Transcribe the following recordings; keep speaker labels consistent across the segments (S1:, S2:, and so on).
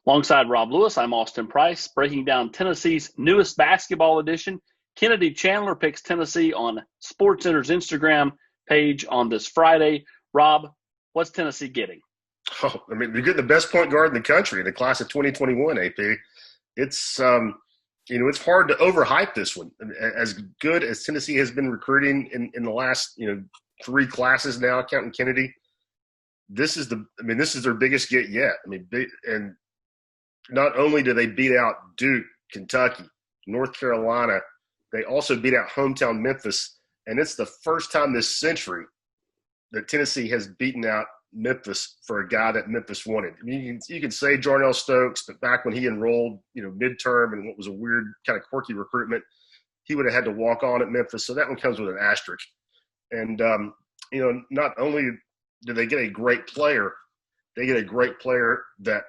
S1: Alongside Rob Lewis, I'm Austin Price, breaking down Tennessee's newest basketball edition. Kennedy Chandler picks Tennessee on SportsCenter's Instagram page on this Friday. Rob, what's Tennessee getting?
S2: Oh, I mean, they're getting the best point guard in the country in the class of 2021, AP. It's, it's hard to overhype this one. As good as Tennessee has been recruiting in the last, three classes now, counting Kennedy, this is their biggest get yet. And not only do they beat out Duke, Kentucky, North Carolina, they also beat out hometown Memphis. And it's the first time this century that Tennessee has beaten out Memphis for a guy that Memphis wanted. I mean, you can say Jarnell Stokes, but back when he enrolled, midterm and what was a weird kind of quirky recruitment, he would have had to walk on at Memphis. So that one comes with an asterisk. And, not only do they get a great player, they get a great player that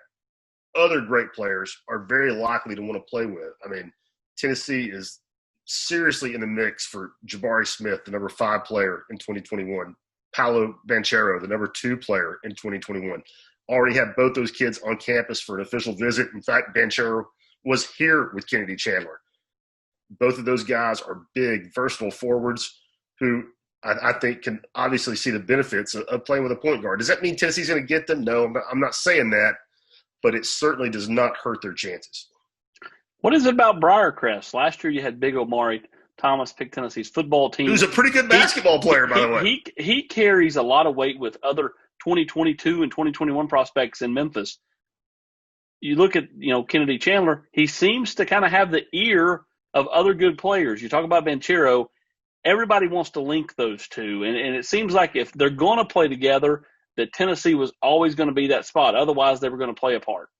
S2: other great players are very likely to want to play with. I mean, Tennessee is seriously in the mix for Jabari Smith, the number 5 player in 2021. Paolo Banchero, the number 2 player in 2021. Already have both those kids on campus for an official visit. In fact, Banchero was here with Kennedy Chandler. Both of those guys are big, versatile forwards who I think can obviously see the benefits of playing with a point guard. Does that mean Tennessee's going to get them? No, I'm not saying that, but it certainly does not hurt their chances.
S1: What is it about Briarcrest? Last year you had Big Omari Thomas pick Tennessee's football team.
S2: Who's a pretty good basketball player, by the way.
S1: He carries a lot of weight with other 2022 and 2021 prospects in Memphis. You look at, Kennedy Chandler, he seems to kind of have the ear of other good players. You talk about Banchero, everybody wants to link those two. And it seems like if they're going to play together, that Tennessee was always going to be that spot. Otherwise, they were going to play apart.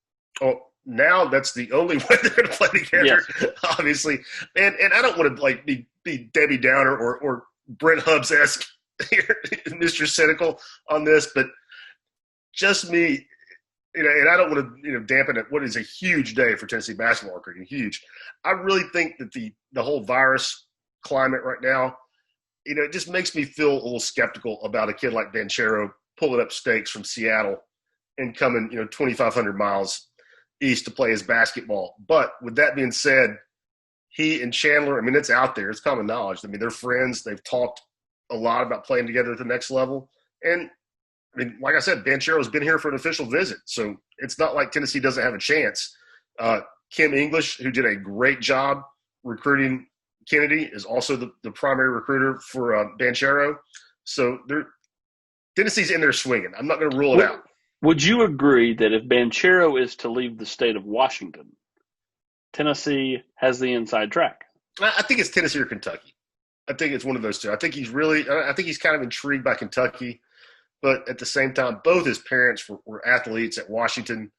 S2: Oh, now that's the only way they're going to play together, yes. Obviously. And I don't want to be Debbie Downer or Brent Hubbs-esque here, Mr. Cynical on this, but just me, and I don't want to dampen it. What is a huge day for Tennessee basketball recruiting? Huge. I really think that the whole virus climate right now, it just makes me feel a little skeptical about a kid like Banchero pulling up stakes from Seattle and coming 2,500 miles east to play his basketball. But with that being said, he and Chandler, it's out there. It's common knowledge. They're friends. They've talked a lot about playing together at the next level. And, like I said, Banchero's been here for an official visit. So it's not like Tennessee doesn't have a chance. Kim English, who did a great job recruiting Kennedy, is also the primary recruiter for Banchero. So Tennessee's in there swinging. I'm not going to rule it out.
S1: Would you agree that if Banchero is to leave the state of Washington, Tennessee has the inside track?
S2: I think it's Tennessee or Kentucky. I think it's one of those two. I think he's kind of intrigued by Kentucky, but at the same time, both his parents were athletes at Washington.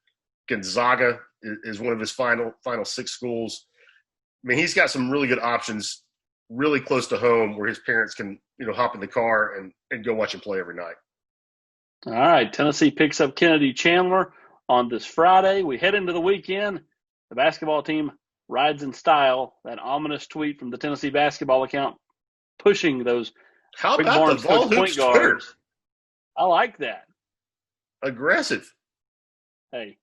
S2: Gonzaga is one of his final 6 schools. He's got some really good options really close to home where his parents can, hop in the car and go watch him play every night.
S1: All right, Tennessee picks up Kennedy Chandler on this Friday. We head into the weekend. The basketball team rides in style. That ominous tweet from the Tennessee basketball account pushing those
S2: How about the Vol Hoops Twitter?
S1: I like that.
S2: Aggressive.
S1: Hey,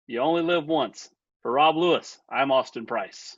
S1: you only live once. For Rob Lewis, I'm Austin Price.